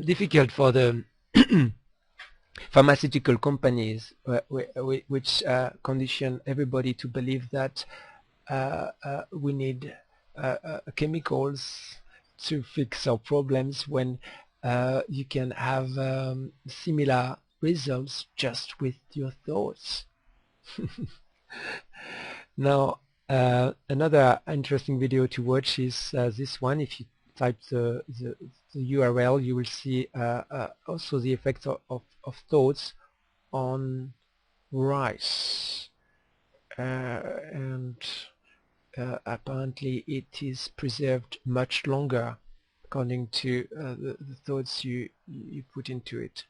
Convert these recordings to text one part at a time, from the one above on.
difficult for the pharmaceutical companies, which condition everybody to believe that we need chemicals to fix our problems when you can have similar results just with your thoughts. Now, another interesting video to watch is this one. If you type the URL, you will see also the effects of thoughts on rice, and apparently it is preserved much longer according to the thoughts you put into it.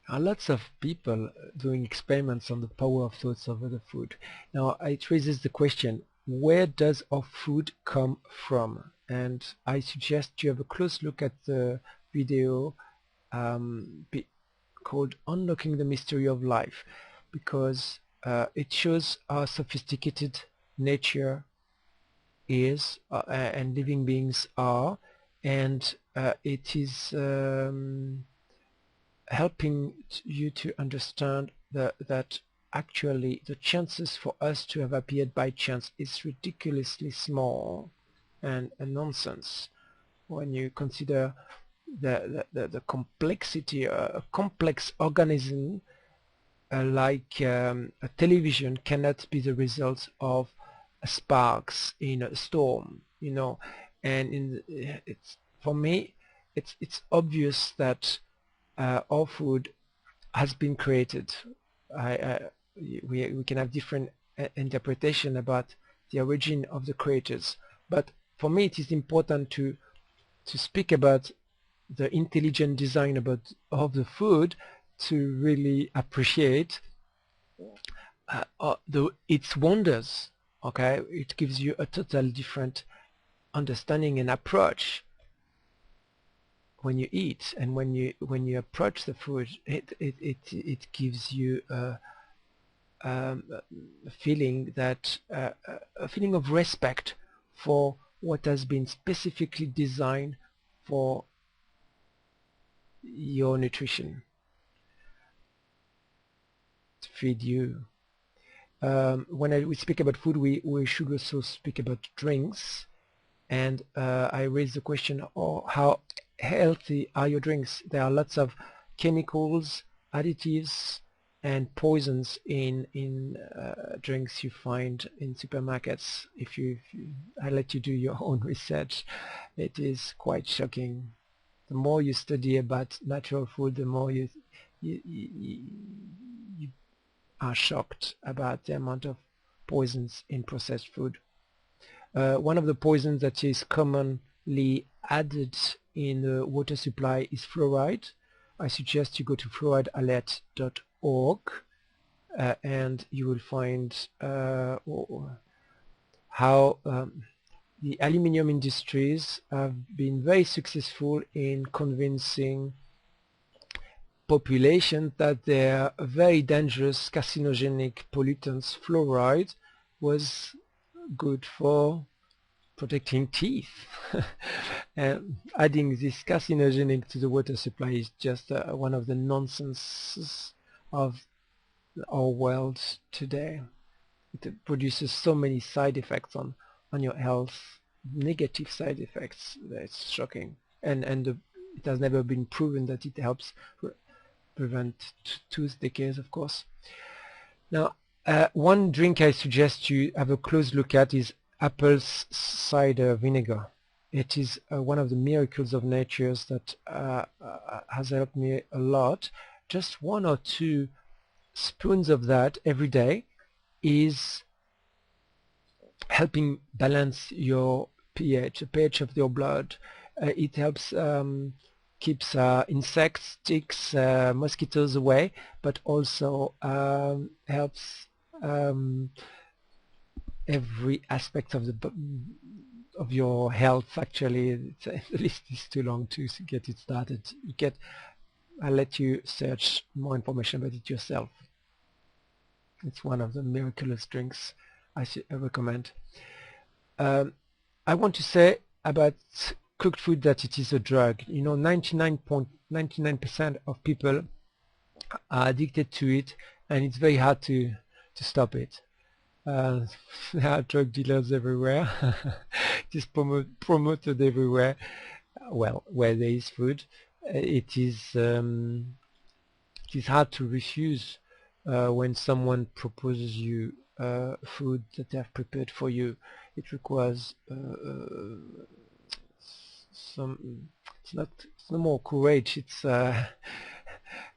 There are lots of people doing experiments on the power of thoughts over the food. Now it raises the question, where does our food come from? And I suggest you have a close look at the video called Unlocking the Mystery of Life, because it shows how sophisticated nature is and living beings are, and it is helping you to understand that actually the chances for us to have appeared by chance is ridiculously small and nonsense when you consider the complexity. A complex organism like a television cannot be the result of sparks in a storm, you know. And for me it's obvious that our food has been created. We can have different interpretation about the origin of the creators, but for me it is important to speak about the intelligent design of the food, to really appreciate its wonders. Okay, it gives you a total different understanding and approach when you eat, and when you approach the food, it gives you a feeling that a feeling of respect for what has been specifically designed for your nutrition, to feed you. When we speak about food, we should also speak about drinks, and I raised the question, how healthy are your drinks? There are lots of chemicals, additives and poisons in drinks you find in supermarkets. I let you do your own research. It is quite shocking. The more you study about natural food, the more you are shocked about the amount of poisons in processed food. One of the poisons that is commonly added in the water supply is fluoride. I suggest you go to fluoridealert.org and you will find how the aluminium industries have been very successful in convincing population that their very dangerous carcinogenic pollutants, fluoride, was good for protecting teeth. And adding this carcinogenic to the water supply is just one of the nonsenses of our world today. It produces so many side effects on your health, negative side effects. It's shocking, and it has never been proven that it helps prevent tooth decay, of course. Now, one drink I suggest you have a close look at is apple cider vinegar. It is one of the miracles of nature that has helped me a lot. Just 1 or 2 spoons of that every day is helping balance your pH, the pH of your blood. It helps keeps insects, ticks, mosquitoes away, but also helps every aspect of your health. Actually, the list is too long to get it started. I'll let you search more information about it yourself. It's one of the miraculous drinks I recommend. I want to say about cooked food that it is a drug. 99.99% of people are addicted to it, and it's very hard to stop it. Uh, there are drug dealers everywhere. It is promoted everywhere. Well, where there is food, it is hard to refuse when someone proposes you food that they have prepared for you. It requires some. It's no more courage.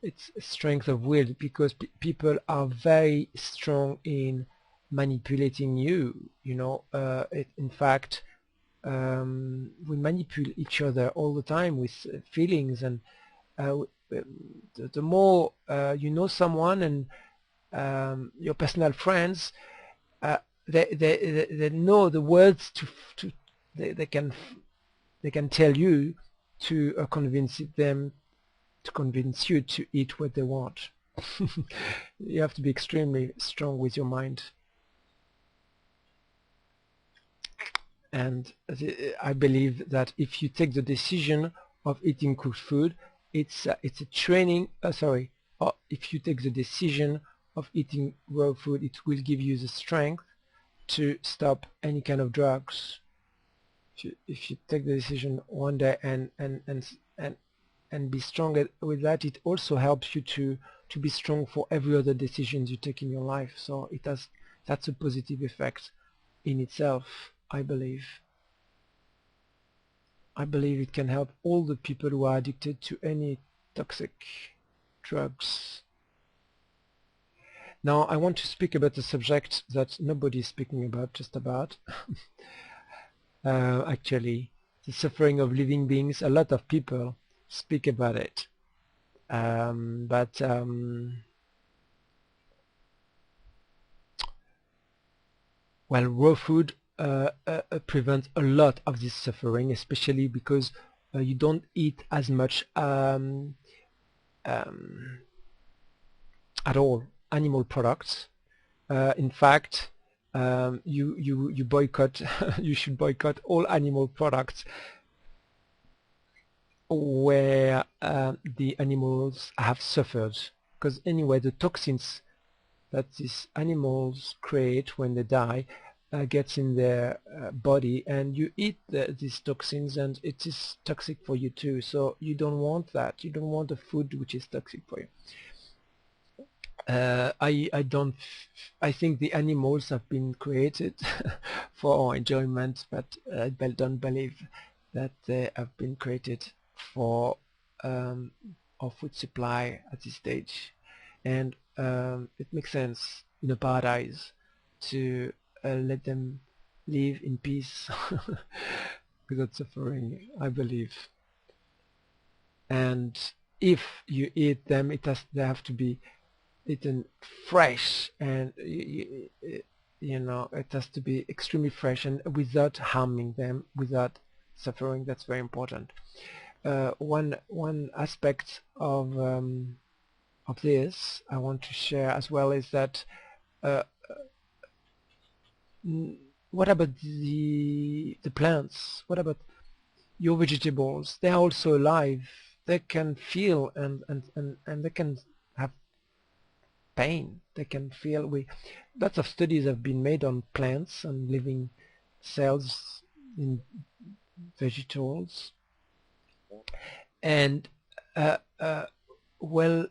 It's strength of will, because people are very strong in manipulating you. In fact, we manipulate each other all the time with feelings, and the more you know someone, and your personal friends, uh, they know the words to they can tell you to convince you to eat what they want. You have to be extremely strong with your mind. And I believe that if you take the decision of eating cooked food, it's a training. Sorry, or if you take the decision of eating raw food, it will give you the strength to stop any kind of drugs. If you take the decision one day and be strong with that, it also helps you to be strong for every other decision you take in your life. So that's a positive effect in itself, I believe. I believe it can help all the people who are addicted to any toxic drugs. Now I want to speak about a subject that nobody is speaking about, just about. Actually, the suffering of living beings. A lot of people speak about it, but well, raw food prevents a lot of this suffering, especially because you don't eat as much at all animal products. In fact, you boycott. You should boycott all animal products where the animals have suffered, because anyway, the toxins that these animals create when they die gets in their body, and you eat these toxins, and it is toxic for you too. So you don't want that. You don't want a food which is toxic for you. I don't. I think the animals have been created for our enjoyment, but I don't believe that they have been created for our food supply at this stage. And it makes sense in a paradise to let them live in peace without suffering, I believe. And if you eat them, they have to be eaten fresh, and it has to be extremely fresh and without harming them, without suffering. That's very important. One aspect of this I want to share as well is that uh, what about the plants? What about your vegetables? They are also alive. They can feel, and they can have pain. They can feel. Lots of studies have been made on plants and living cells in vegetables, and uh, uh, well,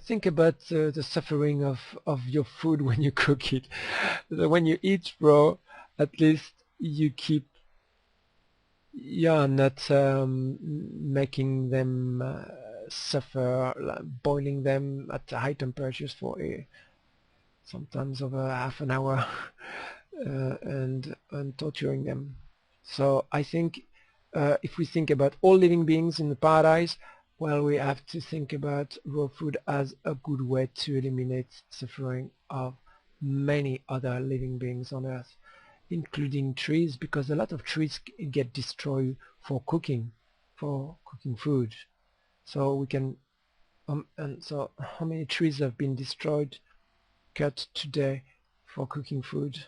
think about the suffering of your food when you cook it. When you eat raw, at least you keep, yeah, not making them suffer, like boiling them at high temperatures for sometimes over half an hour, and torturing them. So I think if we think about all living beings in the paradise, well, we have to think about raw food as a good way to eliminate suffering of many other living beings on earth, including trees, because a lot of trees get destroyed for cooking food. So we can and so how many trees have been destroyed, cut today for cooking food?